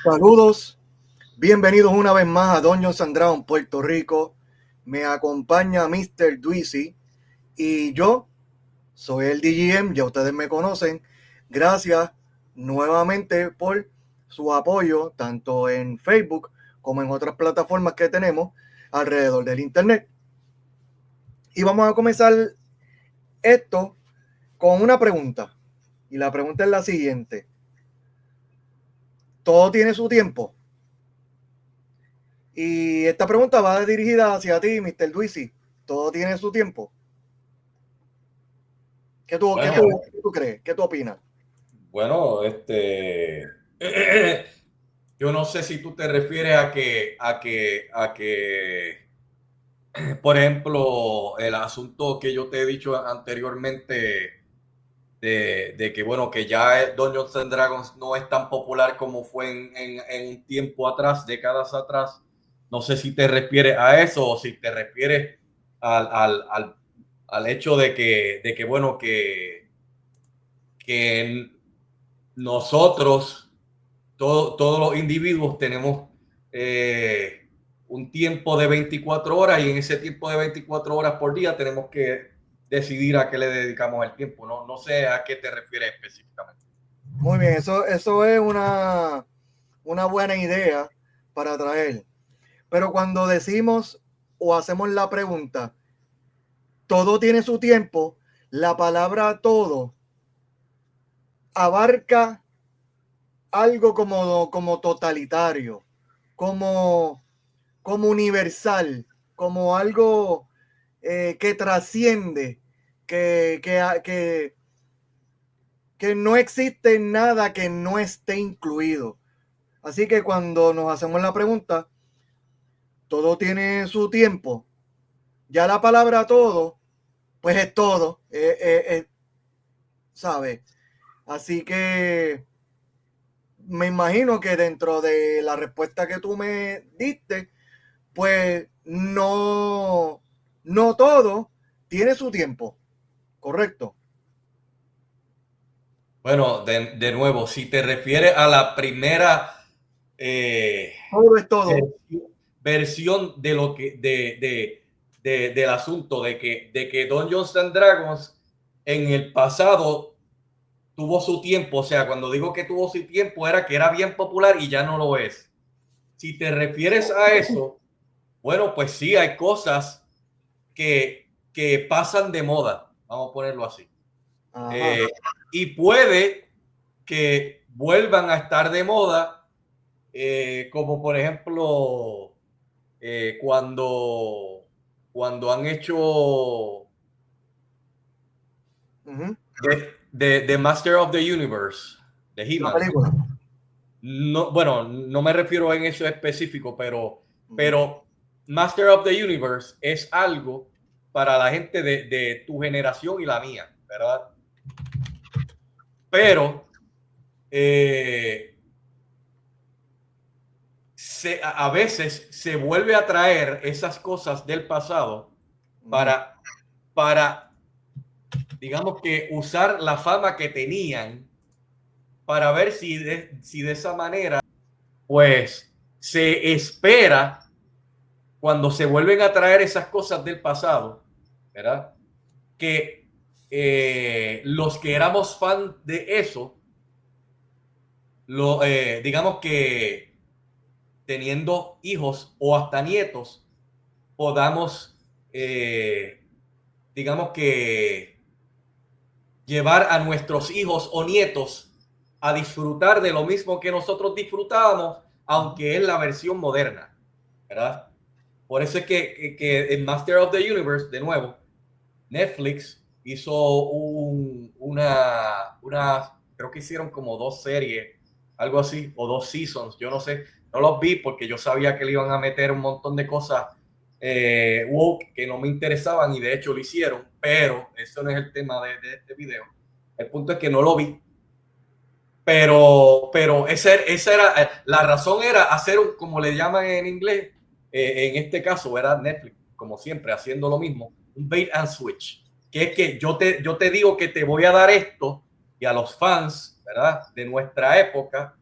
Saludos, bienvenidos una vez más a Dungeons and Dragons Puerto Rico. Me acompaña Mr. Duisi y yo soy el DGM, ya ustedes me conocen. Gracias nuevamente por su apoyo, tanto en Facebook como en otras plataformas que tenemos alrededor del Internet. Y vamos a comenzar esto con una pregunta. Y la pregunta es la siguiente. ¿Todo tiene su tiempo? Y esta pregunta va dirigida hacia ti, Mr. Duisi. ¿Todo tiene su tiempo? Bueno, ¿Qué tú crees? ¿Qué tú opinas? bueno, yo no sé si tú te refieres por ejemplo, el asunto que yo te he dicho anteriormente de que, bueno, que ya Dungeons and Dragons no es tan popular como fue en un tiempo atrás, décadas atrás. No sé si te refieres a eso o si te refieres al, al, al, al hecho de que bueno, que nosotros, todos los individuos, tenemos un tiempo de 24 horas y en ese tiempo de 24 horas por día tenemos que decidir a qué le dedicamos el tiempo. No sé a qué te refieres específicamente. Muy bien, eso es una buena idea para traer. Pero cuando decimos o hacemos la pregunta, todo tiene su tiempo, la palabra todo abarca algo como totalitario, como, como universal, como algo que trasciende, que no existe nada que no esté incluido. Así que cuando nos hacemos la pregunta, todo tiene su tiempo. Ya la palabra todo, pues es todo, ¿sabes? Así que me imagino que dentro de la respuesta que tú me diste, pues no todo tiene su tiempo, ¿correcto? Bueno, de nuevo, si te refieres a la primera eh, Todo es todo. versión, versión de lo que del asunto de que Dungeons and Dragons en el pasado tuvo su tiempo. O sea, cuando digo que tuvo su tiempo era que era bien popular y ya no lo es. Si te refieres a eso, bueno, pues sí, hay cosas que pasan de moda, vamos a ponerlo así. Ajá. Eh, y puede que vuelvan a estar de moda, como por ejemplo cuando han hecho Ujú. de Master of the Universe, de La He-Man. película. No, bueno, no me refiero en eso específico, Ujú. pero Master of the Universe es algo para la gente de tu generación y la mía, ¿verdad? Pero eh, a veces se vuelve a traer esas cosas del pasado Ujú. para, para, digamos que usar la fama que tenían para ver si de esa manera, pues se espera cuando se vuelven a traer esas cosas del pasado, ¿verdad? Que los que éramos fan de eso, digamos que teniendo hijos o hasta nietos, podamos, digamos que, llevar a nuestros hijos o nietos a disfrutar de lo mismo que nosotros disfrutábamos, aunque es la versión moderna, ¿verdad? Por eso es que en Master of the Universe, de nuevo, Netflix hizo creo que hicieron como 2 series, algo así, o 2 seasons, yo no sé, no los vi porque yo sabía que le iban a meter un montón de cosas woke que no me interesaban y de hecho lo hicieron, pero eso no es el tema de este video. El punto es que no lo vi, pero esa era, la razón era hacer, como le llaman en inglés, en este caso era Netflix, como siempre, haciendo lo mismo, un bait and switch, que es que yo te digo que te voy a dar esto y a los fans, ¿verdad? De nuestra época,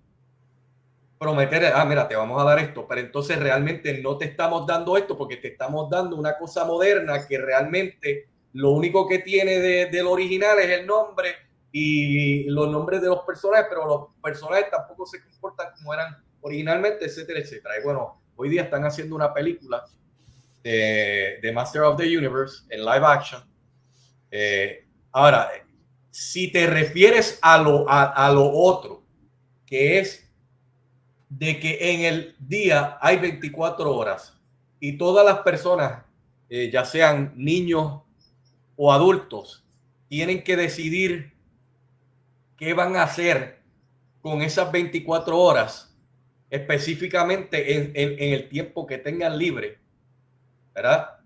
prometer, mira, te vamos a dar esto, pero entonces realmente no te estamos dando esto porque te estamos dando una cosa moderna que realmente lo único que tiene del original es el nombre y los nombres de los personajes, pero los personajes tampoco se comportan como eran originalmente, etcétera, etcétera. Y bueno, hoy día están haciendo una película de Master of the Universe en live action. Ahora, si te refieres a lo otro, que es de que en el día hay 24 horas y todas las personas, ya sean niños o adultos, tienen que decidir qué van a hacer con esas 24 horas, específicamente en el tiempo que tengan libre, ¿verdad?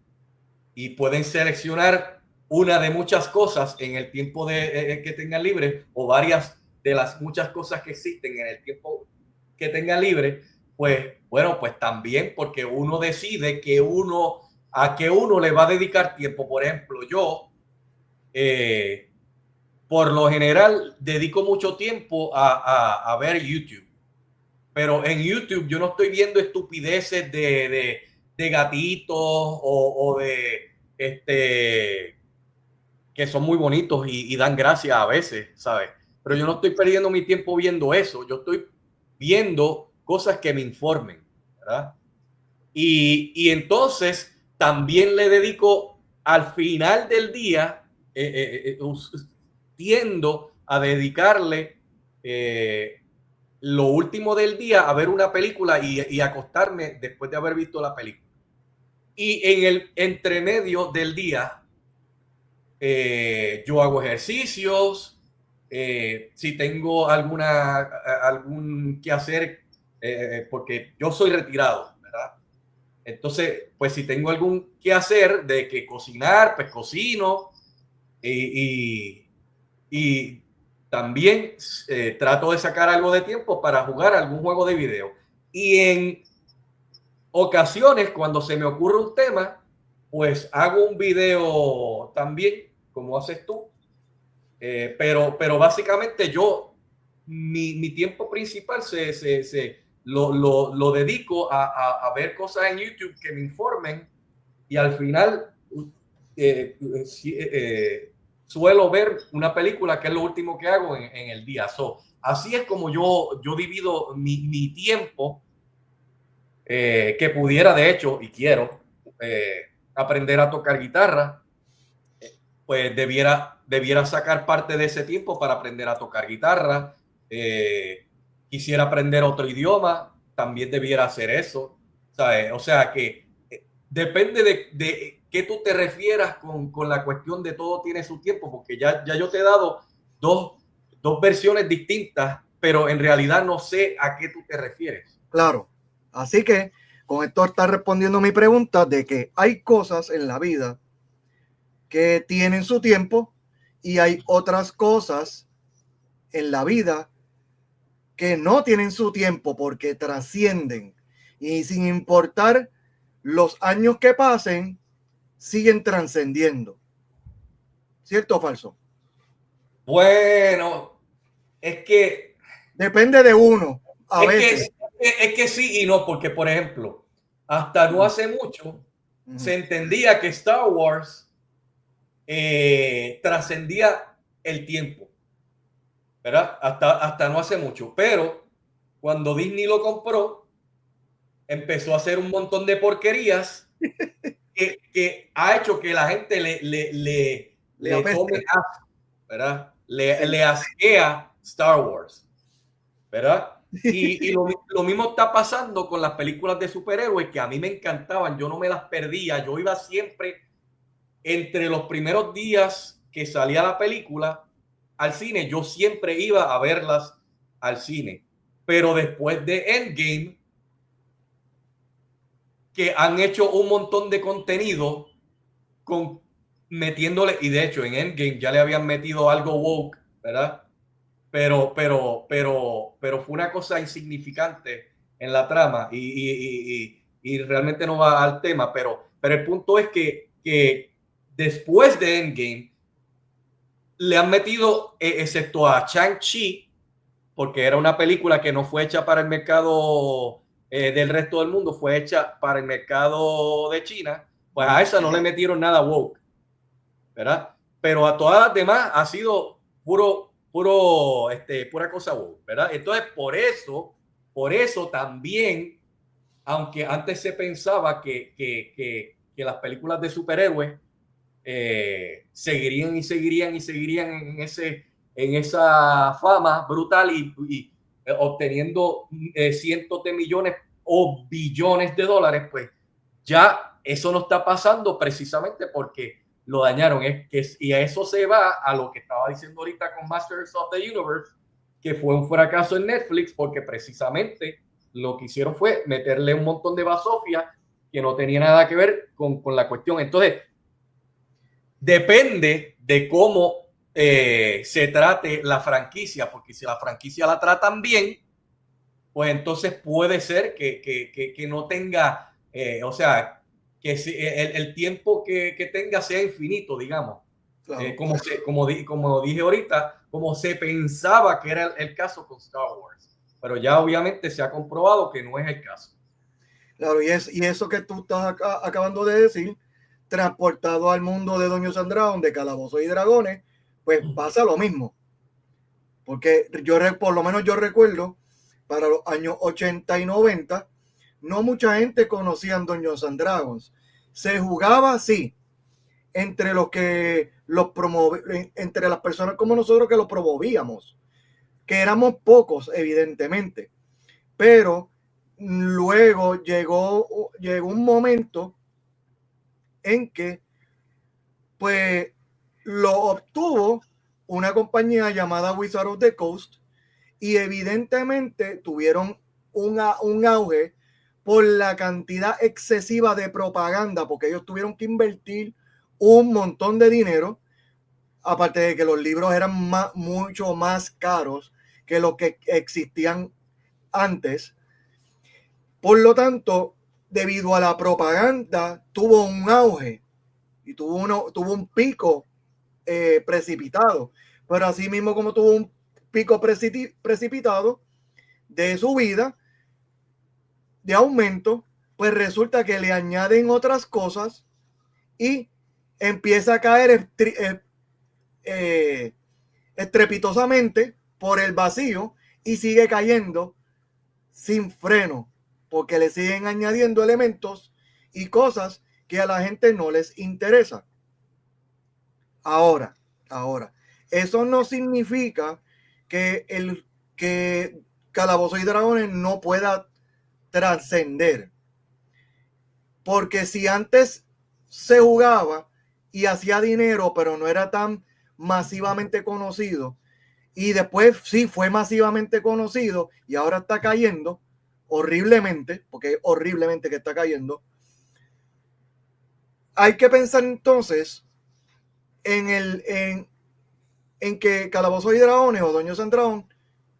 Y pueden seleccionar una de muchas cosas en el tiempo que tengan libre o varias de las muchas cosas que existen en el tiempo que tengan libre, pues bueno, pues también porque uno decide a qué uno le va a dedicar tiempo. Por ejemplo, yo por lo general dedico mucho tiempo a ver YouTube, pero en YouTube yo no estoy viendo estupideces de gatitos o de que son muy bonitos y dan gracia a veces, ¿sabes? Pero yo no estoy perdiendo mi tiempo viendo eso, yo estoy viendo cosas que me informen, ¿verdad? Y entonces también le dedico al final del día, tiendo a dedicarle lo último del día a ver una película y acostarme después de haber visto la película. Y en el entremedio del día, yo hago ejercicios, si tengo algún que hacer, porque yo soy retirado, ¿verdad? Entonces, pues si tengo algún que hacer de que cocinar, pues cocino y, y también trato de sacar algo de tiempo para jugar algún juego de video. Y en ocasiones, cuando se me ocurre un tema, pues hago un video también, como haces tú. Pero básicamente mi tiempo principal lo dedico a ver cosas en YouTube que me informen y al final eh, suelo ver una película que es lo último que hago en el día. Así es como yo divido mi tiempo, que pudiera de hecho y quiero aprender a tocar guitarra, pues debiera sacar parte de ese tiempo para aprender a tocar guitarra. Quisiera aprender otro idioma, también debiera hacer eso, ¿sabes? O sea que depende de qué tú te refieras con la cuestión de todo tiene su tiempo, porque ya yo te he dado dos versiones distintas, pero en realidad no sé a qué tú te refieres. Claro. Así que con esto está respondiendo mi pregunta de que hay cosas en la vida que tienen su tiempo y hay otras cosas en la vida que no tienen su tiempo porque trascienden y sin importar los años que pasen, siguen trascendiendo. ¿Cierto o falso? Bueno, es que Depende de uno, a Es veces. es que sí y no, porque por ejemplo, hasta no hace mucho se entendía que Star Wars trascendía el tiempo, ¿verdad? Hasta no hace mucho, pero cuando Disney lo compró, empezó a hacer un montón de porquerías que ha hecho que la gente Le le tome apeste. asco, ¿verdad? Sí. Le asquea Star Wars, ¿verdad? Y lo mismo está pasando con las películas de superhéroes que a mí me encantaban, yo no me las perdía, yo iba siempre entre los primeros días que salía la película al cine, yo siempre iba a verlas al cine. Pero después de Endgame, que han hecho un montón de contenido con metiéndole, y de hecho en Endgame ya le habían metido algo woke, ¿verdad? Pero fue una cosa insignificante en la trama y realmente no va al tema, pero el punto es que después de Endgame le han metido, excepto a Shang-Chi, porque era una película que no fue hecha para el mercado del resto del mundo, fue hecha para el mercado de China, pues a esa no le metieron nada woke, ¿verdad? Pero a todas las demás ha sido pura cosa woke, ¿verdad? Entonces, por eso también, aunque antes se pensaba que las películas de superhéroes seguirían y seguirían y seguirían en esa fama brutal y obteniendo cientos de millones o billones de dólares, pues ya eso no está pasando precisamente porque lo dañaron. Y a eso se va a lo que estaba diciendo ahorita con Masters of the Universe, que fue un fracaso en Netflix porque precisamente lo que hicieron fue meterle un montón de basofia que no tenía nada que ver con la cuestión. Entonces, depende de cómo se trate la franquicia, porque si la franquicia la tratan bien, pues entonces puede ser que no tenga, o sea, que el tiempo que tenga sea infinito, digamos. Claro. Como dije ahorita, como se pensaba que era el caso con Star Wars. Pero ya obviamente se ha comprobado que no es el caso. Claro, y eso que tú estás acabando de decir, transportado al mundo de Dungeons and Dragons, de Calabozos y Dragones, pues pasa lo mismo. Porque por lo menos yo recuerdo, para los años 80 y 90, no mucha gente conocía Dungeons and Dragons. Se jugaba, sí, entre entre las personas como nosotros que lo promovíamos, que éramos pocos, evidentemente. Pero luego llegó un momento en que pues lo obtuvo una compañía llamada Wizard of the Coast y evidentemente tuvieron un auge por la cantidad excesiva de propaganda, porque ellos tuvieron que invertir un montón de dinero, aparte de que los libros eran mucho más caros que los que existían antes. Por lo tanto, debido a la propaganda, tuvo un auge y tuvo un pico precipitado. Pero así mismo como tuvo un pico precipitado de subida, de aumento, pues resulta que le añaden otras cosas y empieza a caer estrepitosamente por el vacío y sigue cayendo sin freno, porque le siguen añadiendo elementos y cosas que a la gente no les interesa. Ahora, eso no significa que Calabozos y Dragones no pueda trascender. Porque si antes se jugaba y hacía dinero, pero no era tan masivamente conocido, y después sí fue masivamente conocido y ahora está cayendo horriblemente, porque es horriblemente que está cayendo, hay que pensar entonces en que Calabozos y Dragones o Dungeons and Dragons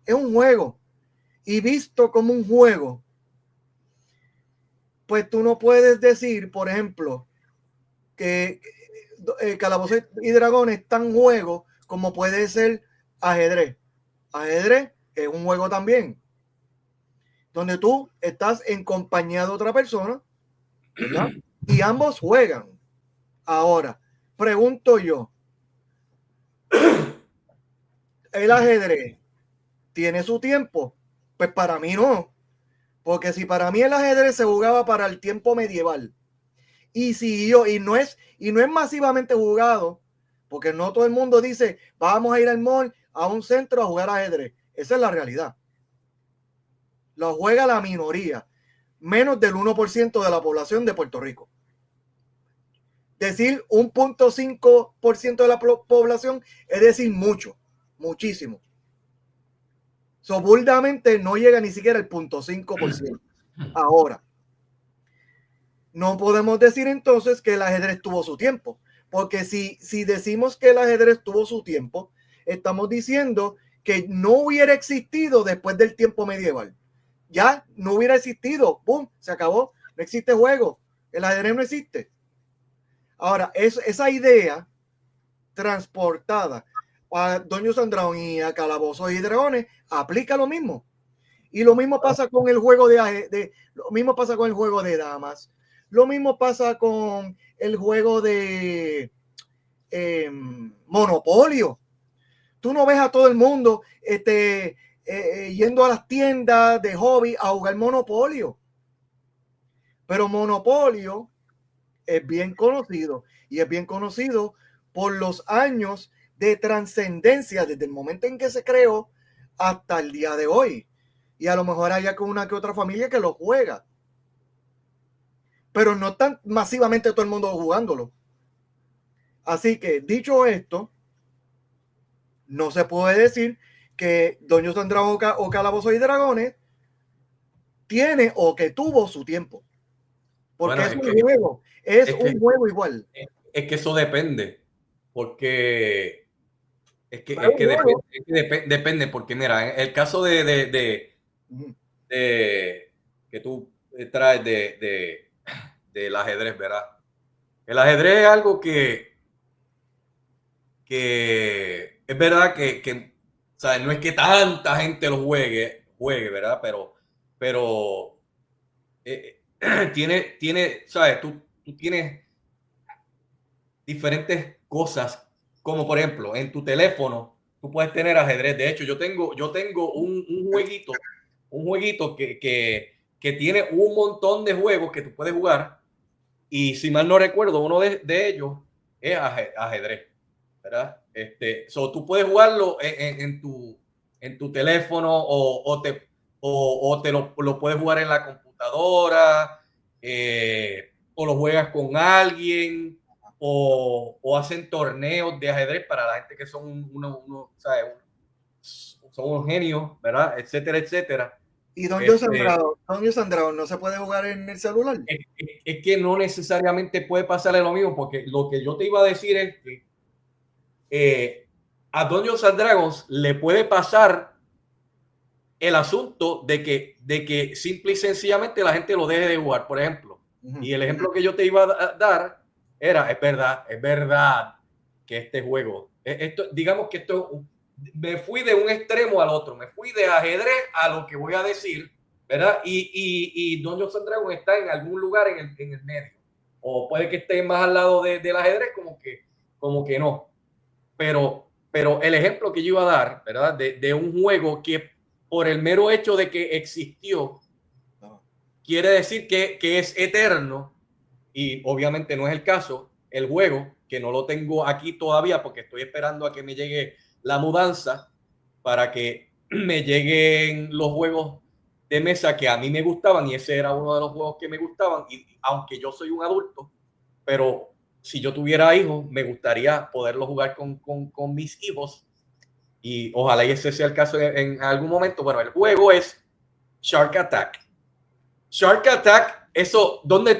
es un juego, y visto como un juego, pues tú no puedes decir, por ejemplo, que Calabozos y Dragones es tan juego como puede ser ajedrez. Ajedrez es un juego también, donde tú estás en compañía de otra persona, ¿verdad? Y ambos juegan. Ahora, pregunto yo, ¿el ajedrez tiene su tiempo? Pues para mí no, porque si para mí el ajedrez se jugaba para el tiempo medieval y no es masivamente jugado, porque no todo el mundo dice vamos a ir al mall, a un centro a jugar ajedrez. Esa es la realidad. Lo juega la minoría, menos del 1% de la población de Puerto Rico. Decir 1.5% de la población es decir mucho, muchísimo. Burdamente no llega ni siquiera el 0.5%. Ahora, no podemos decir entonces que el ajedrez tuvo su tiempo, porque si decimos que el ajedrez tuvo su tiempo, estamos diciendo que no hubiera existido después del tiempo medieval. Ya no hubiera existido, ¡pum! Se acabó, no existe juego, el ajedrez no existe. Ahora, esa idea transportada a Dungeons and Dragons y a Calabozos y Dragones, aplica lo mismo. Y lo mismo pasa con el juego lo mismo pasa con el juego de damas. Lo mismo pasa con el juego de Monopolio. Tú no ves a todo el mundo yendo a las tiendas de hobby a jugar Monopolio. Pero Monopolio es bien conocido y es bien conocido por los años de trascendencia desde el momento en que se creó hasta el día de hoy. Y a lo mejor haya con una que otra familia que lo juega. Pero no están masivamente todo el mundo jugándolo. Así que, dicho esto, no se puede decir que Dungeons and Dragons o Calabozos y Dragones tiene o que tuvo su tiempo. Porque bueno, es un juego igual. Es que eso depende. Porque depende. Porque mira, en el caso de que tú traes del ajedrez, ¿verdad? El ajedrez es algo que es verdad que o sea, no es que tanta gente lo juegue, ¿verdad? Pero tiene, ¿sabes? Tú tienes diferentes cosas, como por ejemplo, en tu teléfono, tú puedes tener ajedrez. De hecho, yo tengo un jueguito que tiene un montón de juegos que tú puedes jugar. Y si mal no recuerdo, uno de ellos es ajedrez, ¿verdad? Tú puedes jugarlo en tu teléfono o te lo puedes jugar en la computadora, o lo juegas con alguien, o hacen torneos de ajedrez para la gente que son son unos genios, ¿verdad? Etcétera, etcétera. Y Dungeons and Dragons no se puede jugar en el celular. Es que no necesariamente puede pasarle lo mismo, porque lo que yo te iba a decir es que a Dungeons and Dragons le puede pasar el asunto de que simple y sencillamente la gente lo deje de jugar, por ejemplo. Y el ejemplo que yo te iba a dar era, es verdad que este juego, digamos que esto, me fui de un extremo al otro, me fui de ajedrez a lo que voy a decir, ¿verdad? Y Dungeons and Dragons está en algún lugar en el medio, o puede que esté más al lado del ajedrez, como que no, pero el ejemplo que yo iba a dar, ¿verdad? De un juego que por el mero hecho de que existió, quiere decir que es eterno, y obviamente no es el caso. El juego, que no lo tengo aquí todavía porque estoy esperando a que me llegue la mudanza para que me lleguen los juegos de mesa que a mí me gustaban, y ese era uno de los juegos que me gustaban, y aunque yo soy un adulto, pero si yo tuviera hijos, me gustaría poderlo jugar con mis hijos, y ojalá ese sea el caso en algún momento. Bueno, el juego es Shark Attack. Shark Attack, eso, ¿dónde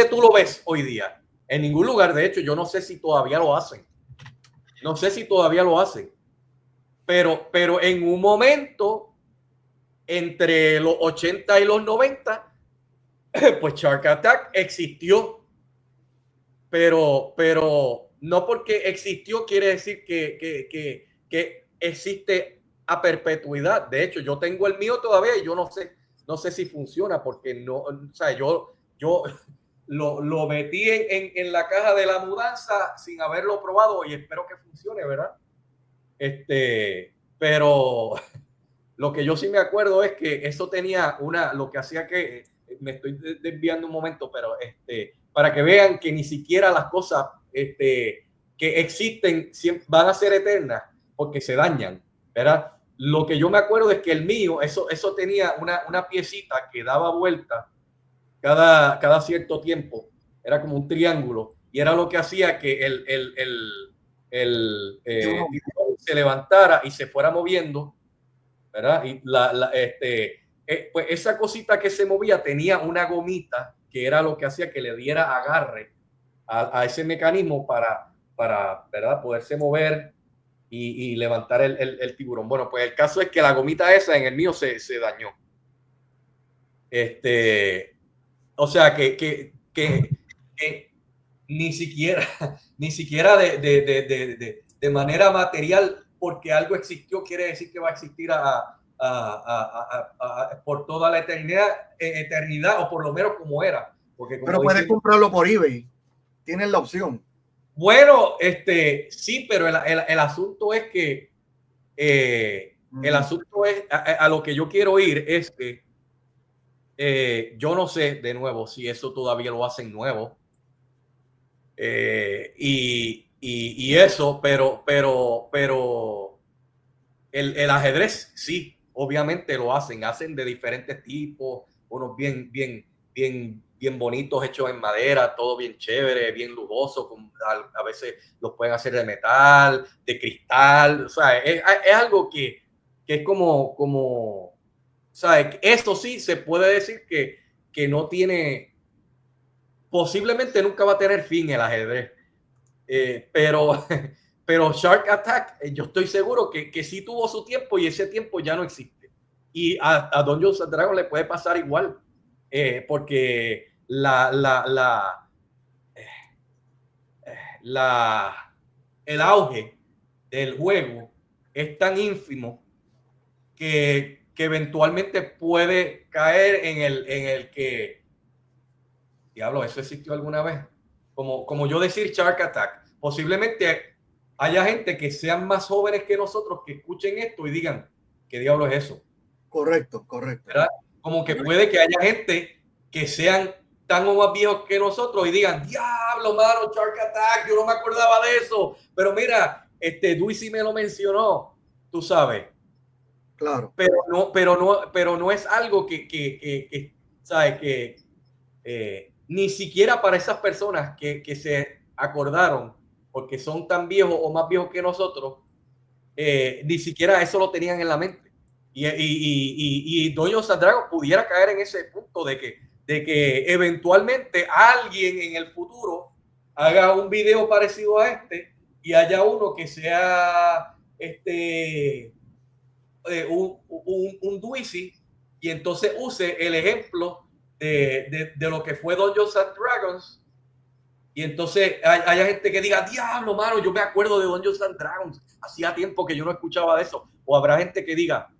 tú lo ves hoy día? En ningún lugar. De hecho, yo no sé si todavía lo hacen. Pero en un momento, entre los 80 y los 90, pues Shark Attack existió. Pero no porque existió quiere decir que existe a perpetuidad. De hecho, yo tengo el mío todavía y yo no sé si funciona, porque no, o sea, yo lo metí en la caja de la mudanza sin haberlo probado, y espero que funcione, ¿verdad? Pero lo que yo sí me acuerdo es que eso tenía lo que hacía que, me estoy desviando un momento, pero para que vean que ni siquiera las cosas que existen van a ser eternas, porque se dañan, ¿verdad? Lo que yo me acuerdo es que el mío, eso tenía una piecita que daba vuelta cada cierto tiempo. Era como un triángulo, y era lo que hacía que el se levantara y se fuera moviendo, ¿verdad? Y pues esa cosita que se movía tenía una gomita que era lo que hacía que le diera agarre a ese mecanismo para ¿verdad? Poderse mover y levantar el tiburón. Bueno, pues el caso es que la gomita esa en el mío se dañó. O sea que ni siquiera de manera material porque algo existió quiere decir que va a existir por toda la eternidad, o por lo menos como era. Porque como Pero puedes dicen, comprarlo por eBay. Tienes la opción. bueno, sí, pero el asunto es que el asunto es a lo que yo quiero ir es que yo no sé de nuevo si eso todavía lo hacen nuevo y eso, pero el ajedrez sí, obviamente lo hacen de diferentes tipos, unos bien bonitos, hechos en madera, todo bien chévere, bien lujoso, a veces los pueden hacer de metal, de cristal, o sea, es algo que es como, ¿sabes? Esto sí se puede decir que no tiene, posiblemente nunca va a tener fin el ajedrez, pero pero Shark Attack, yo estoy seguro que sí tuvo su tiempo y ese tiempo ya no existe. Y a Dungeons and Dragons le puede pasar igual, porque el auge del juego es tan ínfimo que eventualmente puede caer en el que, diablo, ¿eso existió alguna vez? Como yo decir Shark Attack, posiblemente haya gente que sean más jóvenes que nosotros que escuchen esto y digan, ¿qué diablo es eso? Correcto, correcto. ¿Verdad? Como que puede que haya gente que sean tan o más viejos que nosotros y digan, diablo, mano, Shark Attack, yo no me acordaba de eso, pero mira, Duisy me lo mencionó, tú sabes, Claro. pero no es algo que ¿sabes? Que ni siquiera para esas personas que se acordaron, porque son tan viejos o más viejos que nosotros, ni siquiera eso lo tenían en la mente. Y Dungeons and Dragons pudiera caer en ese punto de que eventualmente alguien en el futuro haga un video parecido a este y haya uno que sea un Duisy y entonces use el ejemplo de lo que fue Dungeons and Dragons y entonces haya gente que diga, diablo, mano, yo me acuerdo de Dungeons and Dragons, hacía tiempo que yo no escuchaba de eso, o habrá gente que diga,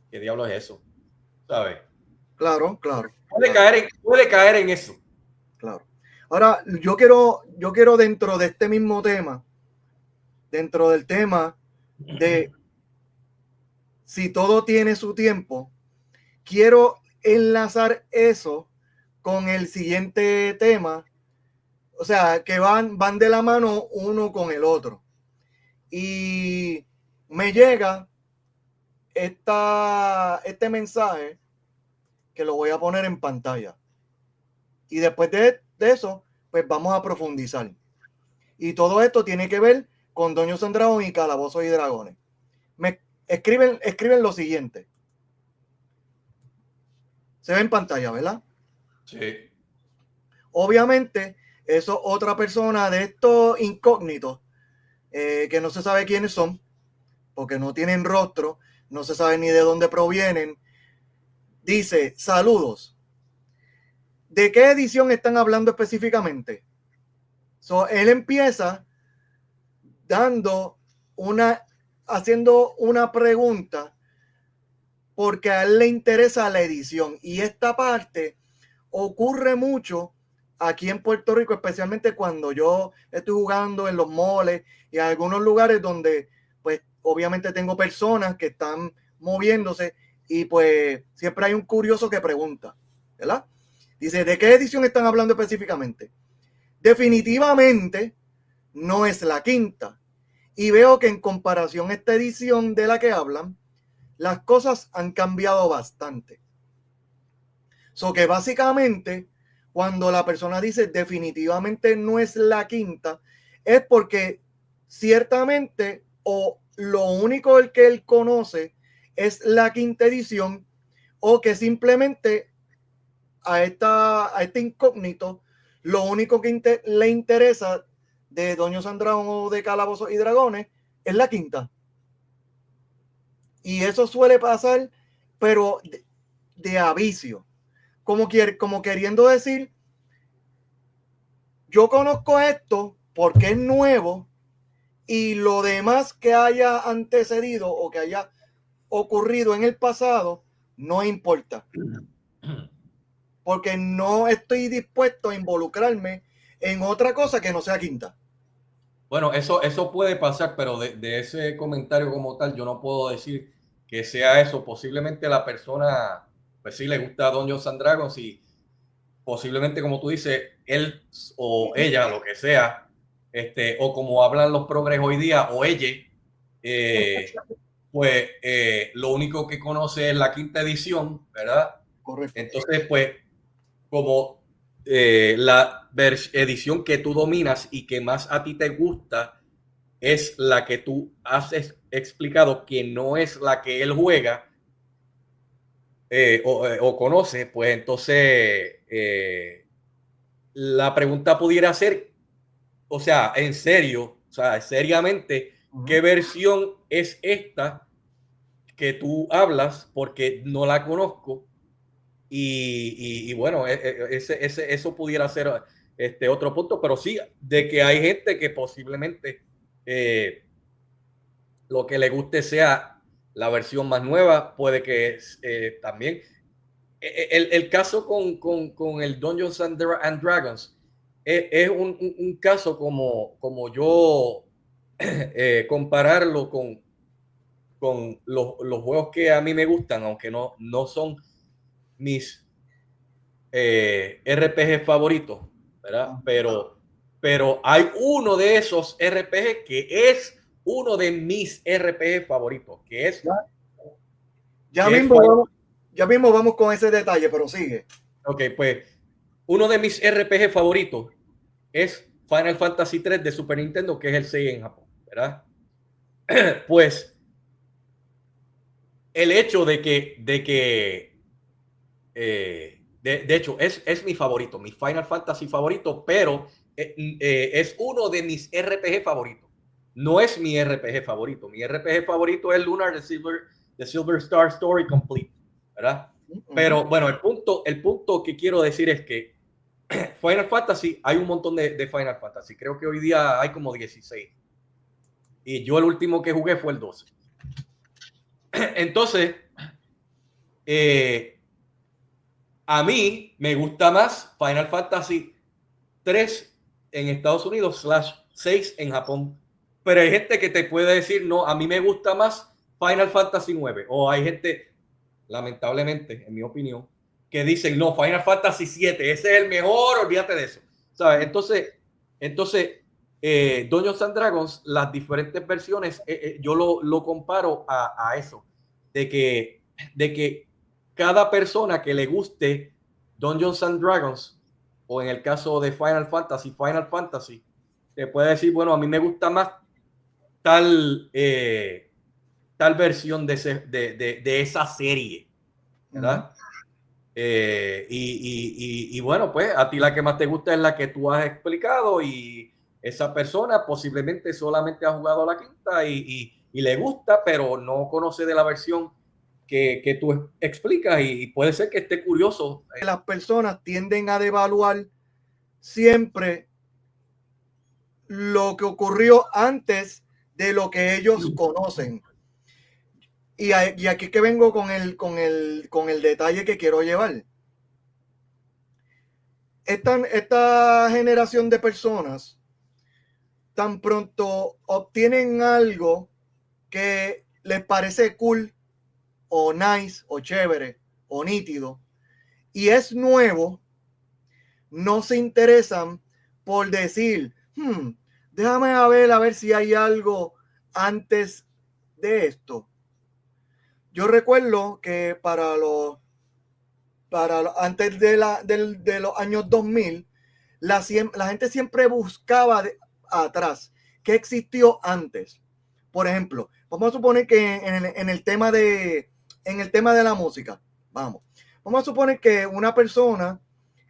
¿qué diablo es eso? ¿Sabes? Claro, claro, Puede claro, caer en eso. claro. Ahora, yo quiero dentro de este mismo tema, dentro del tema de si todo tiene su tiempo, quiero enlazar eso con el siguiente tema, o sea, que van de la mano uno con el otro. Y me llega este mensaje que lo voy a poner en pantalla. Y después de eso, pues vamos a profundizar. Y todo esto tiene que ver con Dungeons and Dragons y Calabozos y Dragones. Me escriben lo siguiente. Se ve en pantalla, ¿verdad? Sí. Obviamente, eso otra persona de estos incógnitos que no se sabe quiénes son, porque no tienen rostro, no se sabe ni de dónde provienen. Dice, saludos. ¿De qué edición están hablando específicamente? Él empieza haciendo una pregunta porque a él le interesa la edición y esta parte ocurre mucho aquí en Puerto Rico, especialmente cuando yo estoy jugando en los moles y en algunos lugares donde pues obviamente tengo personas que están moviéndose y pues siempre hay un curioso que pregunta, ¿verdad? Dice, ¿de qué edición están hablando específicamente? Definitivamente no es la quinta. Y veo que en comparación a esta edición de la que hablan, las cosas han cambiado bastante. Que básicamente, cuando la persona dice definitivamente no es la quinta, es porque ciertamente o lo único el que él conoce es la quinta edición o que simplemente a este incógnito lo único que le interesa de Dungeons and Dragons o de Calabozos y Dragones es la quinta. Y eso suele pasar, pero de avicio. Como queriendo decir, yo conozco esto porque es nuevo y lo demás que haya antecedido o que haya ocurrido en el pasado no importa, porque no estoy dispuesto a involucrarme en otra cosa que no sea quinta. Bueno, eso puede pasar, pero de ese comentario como tal, yo no puedo decir que sea eso. Posiblemente la persona, pues sí le gusta Dungeons and Dragons y posiblemente, como tú dices, él o ella, lo que sea, o como hablan los progres hoy día, o ella, pues lo único que conoce es la quinta edición, ¿verdad? Correcto. Entonces, pues, como edición que tú dominas y que más a ti te gusta es la que tú has explicado que no es la que él juega o conoce, pues entonces la pregunta pudiera ser, o sea, en serio, o sea, seriamente, ¿qué versión es esta que tú hablas? Porque no la conozco y bueno, eso pudiera ser otro punto, pero sí, de que hay gente que posiblemente lo que le guste sea la versión más nueva, puede que también. El caso con el Dungeons and Dragons es un caso como yo compararlo con los juegos que a mí me gustan, aunque no son mis RPG favoritos, ¿verdad? Pero hay uno de esos RPG que es uno de mis RPG favoritos, que es, Ya que es mismo Final. vamos, ya mismo vamos con ese detalle, pero sigue. Ok, pues uno de mis RPG favoritos es Final Fantasy 3 de Super Nintendo, que es el 6 en Japón, ¿verdad? Pues el hecho de hecho, es mi favorito, mi Final Fantasy favorito, pero es uno de mis RPG favoritos. No es mi RPG favorito. Mi RPG favorito es Lunar The Silver Star Story Complete, ¿verdad? Pero bueno, el punto que quiero decir es que Final Fantasy, hay un montón de Final Fantasy. Creo que hoy día hay como 16. Y yo el último que jugué fue el 12. Entonces, eh, a mí me gusta más Final Fantasy 3 en Estados Unidos /6 en Japón. Pero hay gente que te puede decir, no, a mí me gusta más Final Fantasy 9. O hay gente, lamentablemente, en mi opinión, que dicen, no, Final Fantasy 7, ese es el mejor, olvídate de eso. ¿Sabes? Entonces Dungeons and Dragons, las diferentes versiones, yo lo comparo a eso, de que cada persona que le guste Dungeons and Dragons, o en el caso de Final Fantasy, te puede decir, bueno, a mí me gusta más tal, tal versión de esa serie, ¿verdad? Y bueno, pues a ti la que más te gusta es la que tú has explicado y esa persona posiblemente solamente ha jugado la quinta y le gusta, pero no conoce de la versión que tú explicas y puede ser que esté curioso. Las personas tienden a devaluar siempre lo que ocurrió antes de lo que ellos conocen. Y aquí que vengo con el detalle que quiero llevar. Esta generación de personas tan pronto obtienen algo que les parece cool o nice o chévere o nítido y es nuevo, no se interesan por decir, déjame a ver si hay algo antes de esto. Yo recuerdo que antes de los años 2000, la gente siempre buscaba atrás qué existió antes. Por ejemplo, vamos a suponer que en el tema de la música, vamos a suponer que una persona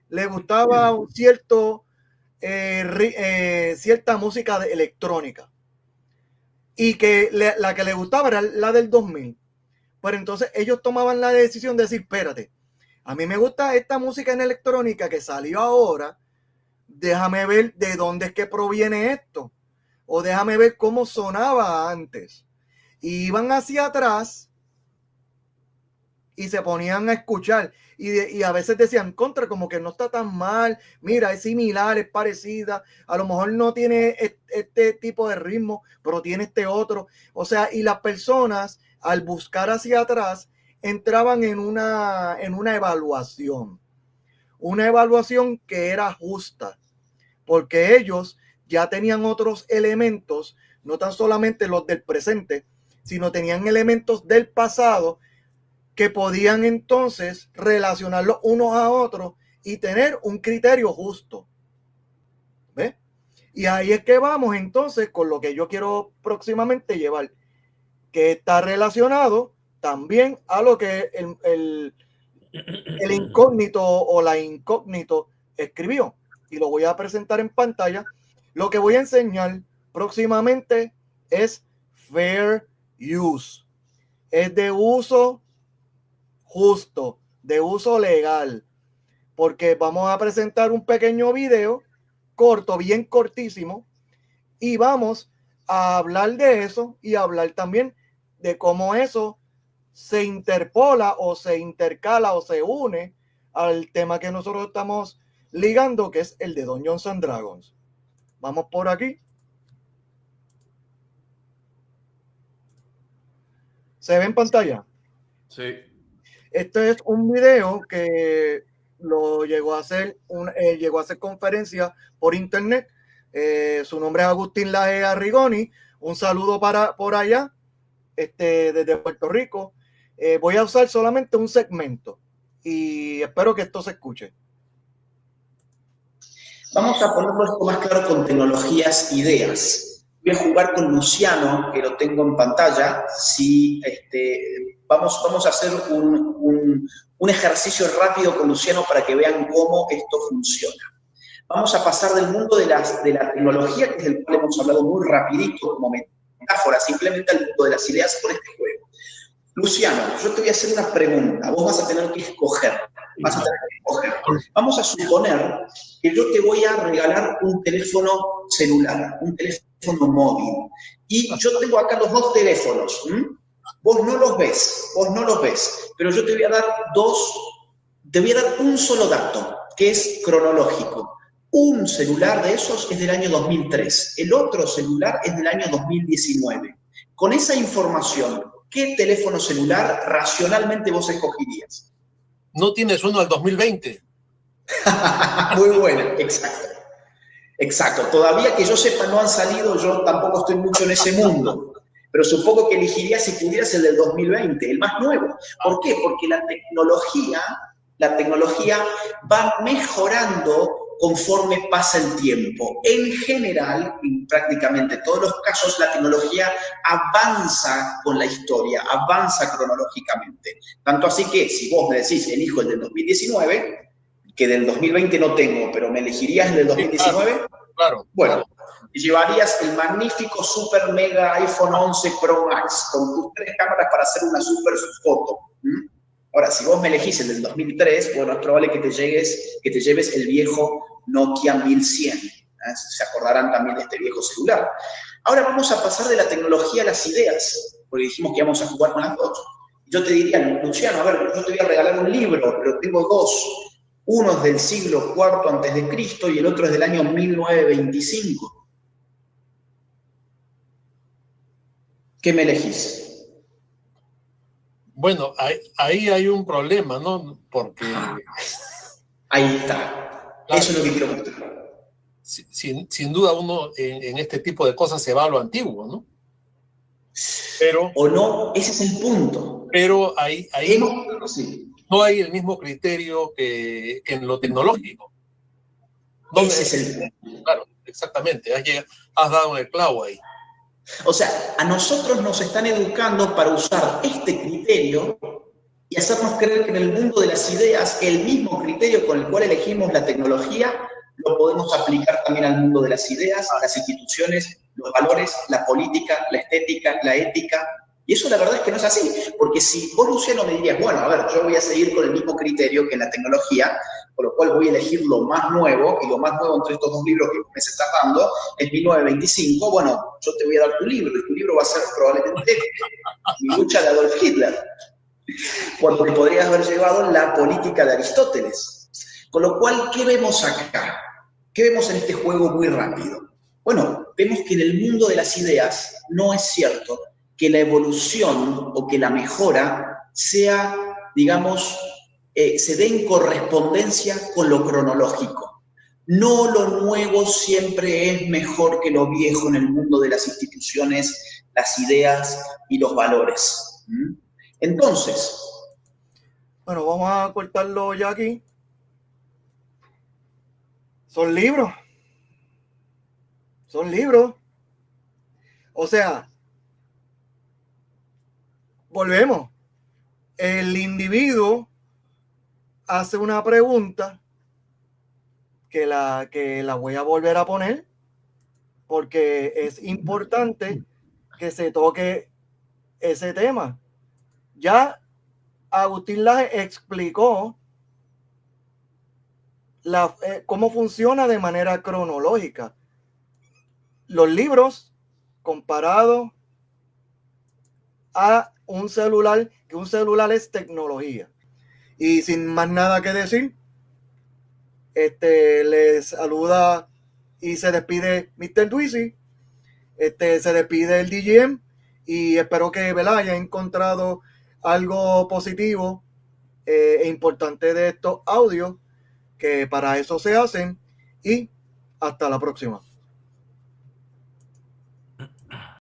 le gustaba cierta música electrónica y que la que le gustaba era la del 2000. Pero entonces ellos tomaban la decisión de decir, espérate, a mí me gusta esta música en electrónica que salió ahora, déjame ver de dónde es que proviene esto. o déjame ver cómo sonaba antes. Y iban hacia atrás y se ponían a escuchar. Y a veces decían, contra, como que no está tan mal, mira, es similar, es parecida, a lo mejor no tiene este tipo de ritmo, pero tiene este otro. O sea, y las personas, al buscar hacia atrás, entraban en una evaluación. Una evaluación que era justa, porque ellos ya tenían otros elementos, no tan solamente los del presente, sino tenían elementos del pasado que podían entonces relacionarlos unos a otros y tener un criterio justo. ¿Ves? Y ahí es que vamos entonces con lo que yo quiero próximamente llevar, que está relacionado también a lo que el incógnito o la incógnito escribió. Y lo voy a presentar en pantalla. Lo que voy a enseñar próximamente es fair use. Es de uso justo, de uso legal, porque vamos a presentar un pequeño video corto, bien cortísimo, y vamos a hablar de eso y hablar también de cómo eso se interpola o se intercala o se une al tema que nosotros estamos ligando, que es el de Dungeons and Dragons. Vamos por aquí. ¿Se ve en pantalla? Sí. Este es un video que lo llegó a hacer conferencia por internet. Su nombre es Agustín Laje Arrigoni. Un saludo por allá, desde Puerto Rico. Voy a usar solamente un segmento y espero que esto se escuche. Vamos a ponerlo esto más claro con tecnologías, ideas. Voy a jugar con Luciano, que lo tengo en pantalla. Si, vamos a hacer un ejercicio rápido con Luciano para que vean cómo esto funciona. Vamos a pasar del mundo de la tecnología, que es del cual hemos hablado muy rapidito como metáfora, simplemente al mundo de las ideas por este juego. Luciano, yo te voy a hacer una pregunta. Vos vas a tener que escoger. Vamos a suponer que yo te voy a regalar un teléfono celular, un teléfono móvil. Y yo tengo acá los dos teléfonos. Vos no los ves, pero yo te voy a dar un solo dato, que es cronológico. Un celular de esos es del año 2003, el otro celular es del año 2019. Con esa información, ¿qué teléfono celular racionalmente vos escogerías? ¿No tienes uno del 2020? Muy bueno, exacto. Exacto. Todavía que yo sepa no han salido, yo tampoco estoy mucho en ese mundo. Pero supongo que elegirías, si pudieras, el del 2020, el más nuevo. ¿Por qué? Porque la tecnología va mejorando conforme pasa el tiempo. En general, en prácticamente todos los casos, la tecnología avanza con la historia, avanza cronológicamente. Tanto así que, si vos me decís, elijo el del 2019, que del 2020 no tengo, pero me elegirías el del 2019, claro. Bueno, llevarías el magnífico super mega iPhone 11 Pro Max con tus 3 cámaras para hacer una super foto. Ahora, si vos me elegís el del 2003, bueno, es probable que te lleves el viejo Nokia 1100. Se acordarán también de este viejo celular. Ahora vamos a pasar de la tecnología a las ideas, porque dijimos que íbamos a jugar con las dos. Yo te diría, Luciano, a ver, yo te voy a regalar un libro, pero tengo dos. Uno es del siglo IV antes de Cristo y el otro es del año 1925. ¿Qué me elegís? Bueno, ahí hay un problema, ¿no? Porque... Ahí está. Claro, eso es lo que quiero mostrar. Sin duda uno en este tipo de cosas se va a lo antiguo, ¿no? Pero... O no, ese es el punto. Pero ahí sí. No hay el mismo criterio que en lo tecnológico. Ese es el punto. Claro, exactamente. Has dado el clavo ahí. O sea, a nosotros nos están educando para usar este criterio y hacernos creer que en el mundo de las ideas, el mismo criterio con el cual elegimos la tecnología, lo podemos aplicar también al mundo de las ideas, las instituciones, los valores, la política, la estética, la ética. Y eso la verdad es que no es así, porque si vos, Luciano, me dirías, bueno, a ver, yo voy a seguir con el mismo criterio que en la tecnología, por lo cual voy a elegir lo más nuevo, y lo más nuevo entre estos dos libros que me estás dando es 1925, bueno, yo te voy a dar tu libro, y tu libro va a ser probablemente Mi lucha de Adolf Hitler, cuando te podrías haber llevado La política de Aristóteles. Con lo cual, ¿qué vemos acá? ¿Qué vemos en este juego muy rápido? Bueno, vemos que en el mundo de las ideas no es cierto que la evolución o que la mejora sea, digamos, se dé en correspondencia con lo cronológico. No lo nuevo siempre es mejor que lo viejo en el mundo de las instituciones, las ideas y los valores. Entonces, Bueno, vamos a cortarlo ya aquí. Son libros. Son libros. O sea, volvemos. El individuo hace una pregunta que la voy a volver a poner porque es importante que se toque ese tema. Ya Agustín Laje explicó cómo funciona de manera cronológica. Los libros comparados a un celular, que un celular es tecnología. Y sin más nada que decir, les saluda y se despide Mr. Dweezy, se despide el DGM y espero que haya encontrado algo positivo e importante de estos audios, que para eso se hacen, y hasta la próxima.